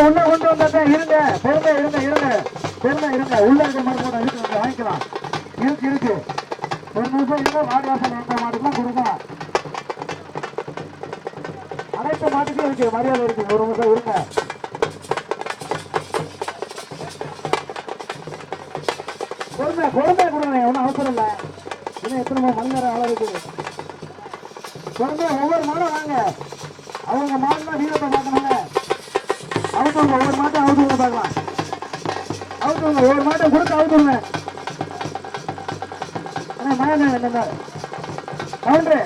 உள்ள கொண்டு வந்தேன். இருங்க, பெருமை இருங்க, இருங்க, பெருமை இருங்க. உள்ள இருக்க மாதிரி போட்டா இருக்கு, வாங்கிக்கலாம். இருக்கு இருக்கு, ஒரு நிமிஷம் இருங்க. வாடிவாசல் வந்த மாட்டுக்குலாம் கொடுக்கலாம். அனைத்து மாட்டுக்கும் இருக்கு, மரியாதை இருக்கு. ஒரு நிமிஷம் இருங்க. பொறுமை பொறுமையா கொடுங்க, ஒன்றும் அவசரம் இல்லை. இன்னும் எத்தனை மணி நேரம் அளவு இருக்குது. பொறுமையா ஒவ்வொரு மாடம் வாங்க. அவங்க மாடுனா வீரத்தை பார்க்கணுங்க. அவுத்துருங்க, ஒவ்வொரு மாட்டம் அவுத்துருங்க பார்க்கலாம். அவுத்துருங்க, ஒவ்வொரு மாட்டம் கொடுத்து அவுத்துருங்க. மழை என்ன கவுண்டரு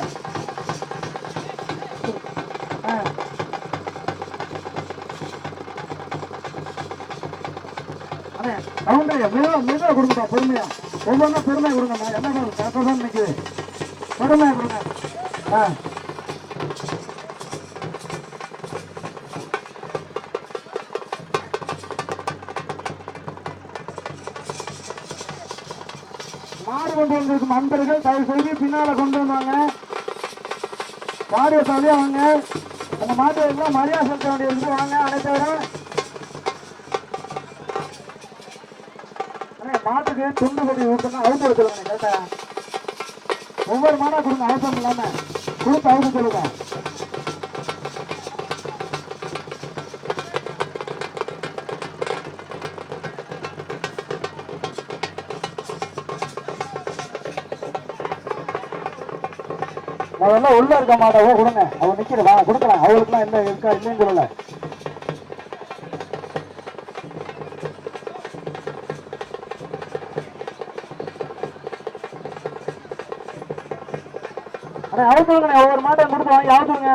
கவுண்டரு மெதுவா கொடுங்கப்பா, பொறுமையா. ஒவ்வொன்றும் பொறுமையா கொடுங்கம்மா. என்ன கரெக்டாக நிற்குது, பொறுமையா கொடுங்க. மாடு கொண்டு வந்திருக்கும் அன்பர்கள் தயவு செய்து பின்னால கொண்டு வந்தாங்க. மாடிய சாதியா வாங்க. அந்த மாட்டை எல்லாம் மரியாதை செலுத்த வேண்டியது வாங்க. அனைத்தவரும் மாட்டுக்கு துண்டு கட்டி ஊட்டணும். அவுத்து வச்சுருவாங்க கேட்டா. ஒவ்வொரு மாடா கொடுங்க, அவசரம் இல்லாம கொடுத்து அவுத்து சொல்லுங்க. அதெல்லாம் உள்ள இருக்க மாட்டாவோ கொடுங்க. அவங்க நிக்கிறவா கொடுக்கலாம். அவங்களுக்குலாம் என்ன இருக்கா இல்லைன்னு சொல்லல. ஆனா அவுத்துருங்க, ஒவ்வொரு மாட்டை கொடுத்து வாங்கி அவுத்துருங்க.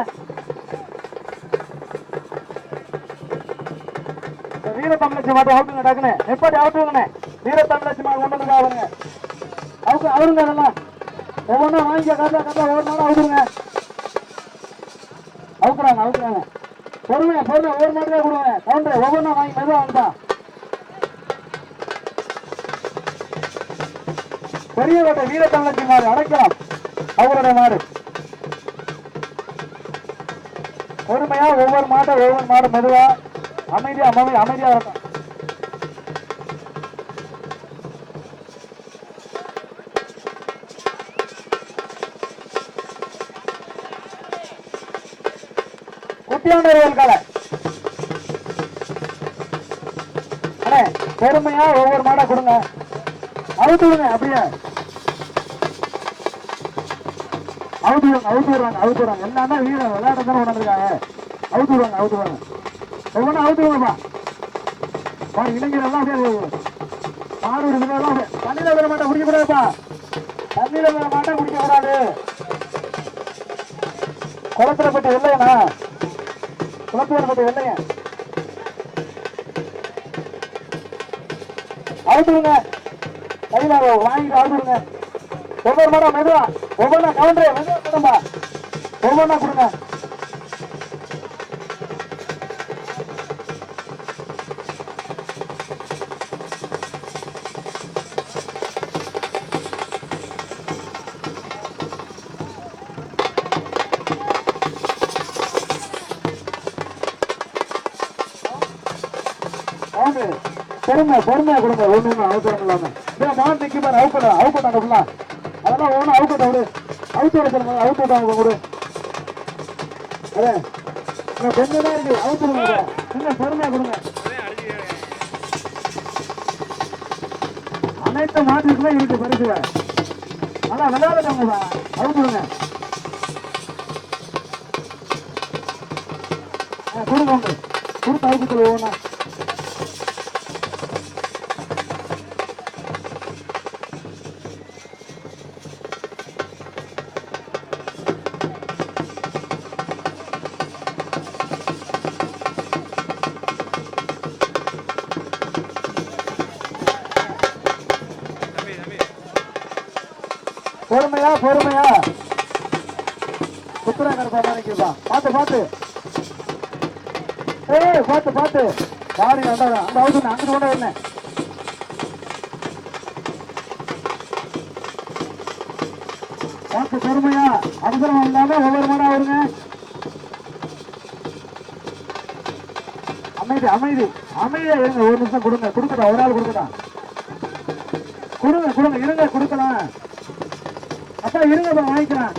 வீரத்தமிழச்சி மாட்டை அவுத்துங்க டக்குன்னு. எப்படி அவுத்துருங்கண்ணே, வீரத்தமிழச்சி மாடு கொண்டு வந்து அவருங்க அவருங்க. அதெல்லாம் ஒவ்வொன்றா வாங்கிக்க கரெக்டா கரெக்டா ஒவ்வொரு நாளும் அவுத்துருங்க. அவுக்குறாங்க அவுக்குறாங்க. பொறுமையா பொறுமை, ஒவ்வொரு மாட்டுக்கே கொடுங்க. கவுண்டர் ஒவ்வொன்றா வாங்கி மெதுவா வந்தா. பெரிய கோட்டை வீரத்தமிழச்சி மாடு அடைக்கலாம். அவருடைய மாடு பொறுமையா ஒவ்வொரு மாடு மெதுவா அமைதியா அமைதியா இருக்கும். பொறுமையா ஒவ்வொரு மாடா கொடுங்க. அவுத்துடுங்க, அப்படியே அவுத்துடுவாங்க. எல்லாமே வீரர் விளையாட்டு தானே உணர்ந்துருக்காங்க. அவுத்துடுவாங்க. ஒவ்வொன்றும் அவுத்துடுங்கப்பா. இளைஞர் எல்லாம் மாடு எல்லாம் தண்ணியில வர மாட்டா குடிக்க கூடாதுப்பா. தண்ணியில வர மாட்டா குடிக்க கூடாது. குளத்துல பட்டு வெள்ளையண்ணா, குளத்துல பட்டு வெள்ளைய அவுத்துடுங்க. கையில வாங்கிட்டு அவுத்துடுங்க. ஒவ்வொரு மாடம் மெதுவா ஒவ்வொன்றா கவுண்டரே மெதுவா கொடுப்பா. ஒவ்வொன்றா கொடுங்க. பொறுமையா கொடுங்க. ஒண்ணு அவசரம் இல்லாம மாடு நிக்க பாரு. அவுக்கட்டாங்க ஃபுல்லா. அதெல்லாம் ஒவ்வொன்றும் அவுக்கட்ட விடு. அவுத்து விட சொல்லுங்க. அவுத்துட்டாங்க கொடு. கொஞ்சம் தான் இருக்கு. அவுத்து விடுங்க. இன்னும் பொறுமையா கொடுங்க. அனைத்து மாட்டுக்குமே இருக்கு பரிசு. நல்லா விளையாடுங்க. அவுத்து விடுங்க. கொடுங்க. கொடுத்து அவுத்து சொல்லுவோம்னா பொறுமையா புத்திரங்கர் பாருப்பா. பார்த்து பார்த்து பாடி அந்த அவுத்து அங்கிட்டு கொண்டு வரல. பார்த்து பொறுமையா அவசரம் இல்லாம ஒவ்வொரு மாடா வருங்க. அமைதி அமைதி அமைதியா இருங்க. ஒரு நிமிஷம் கொடுங்க. கொடுக்கட்டா, ஒரு ஆள் கொடுக்கட்டா. கொடுங்க கொடுங்க, இருங்க கொடுக்கலாம். அப்பா இருங்க, வாங்கிக்கிறேன்.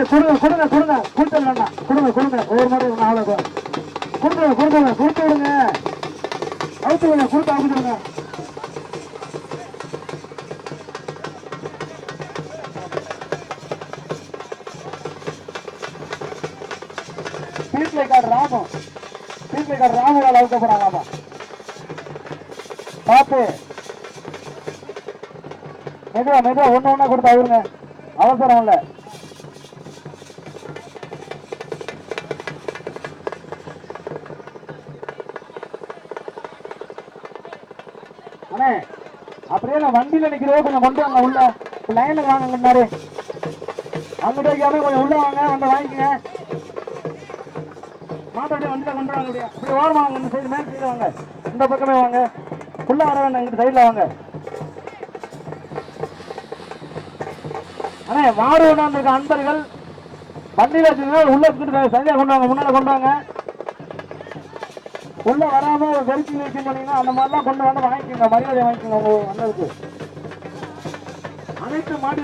கொடுங்க கொடுங்க கொடுங்க, கொடுத்து வேண்டாம். கொடுங்க கொடுங்க, ஒவ்வொரு மாதிரி ஆளு கொடுங்க கொடுங்க, கொடுத்து விடுங்க. அவுத்து விடுங்க, கொடுத்து அவுத்து விடுங்க. பீட்லைக்கார் ராமம், பீட்லைக்கார் ராமுவால் அவுக்கப்படுறாங்களாமா. பார்த்து மெதுவா மெதுவா ஒண்ணு ஒண்ணா கொடுத்து அவருங்க, அவசரம் இல்லை. அண்ணே அப்படியே நான் வண்டியில நிக்கிறதோ கொஞ்சம் கொண்டு வாங்க உள்ள. லைன்ல வாங்கினாரு அங்கிட்ட வைக்காம கொஞ்சம் உள்ள வாங்க, வந்து வாங்கிக்கங்க. மாட்டோடைய வண்டியில கொண்டு வாங்க. அப்படியே அப்படி ஓரம் வாங்க, இந்த சைடு மேலே சைடு வாங்க, இந்த பக்கமே வாங்க. உள்ள வர வேண்டாம், இந்த சைட்ல வாங்க. அண்ணே மாடு கொண்டாந்து இருக்க அன்பர்கள் வண்டியில வச்சுருந்தா உள்ள வச்சுட்டு சரியா கொண்டு வாங்க, முன்னால கொண்டு வாங்க. உள்ள வராம வெறிச்சு நிற்க போனீங்கன்னா அந்த மாதிரிலாம் கொண்டு வந்து வாங்கிக்கோங்க, மரியாதை வாங்கிக்கோங்க. உங்க அண்ணனுக்கு அனைத்து மாடு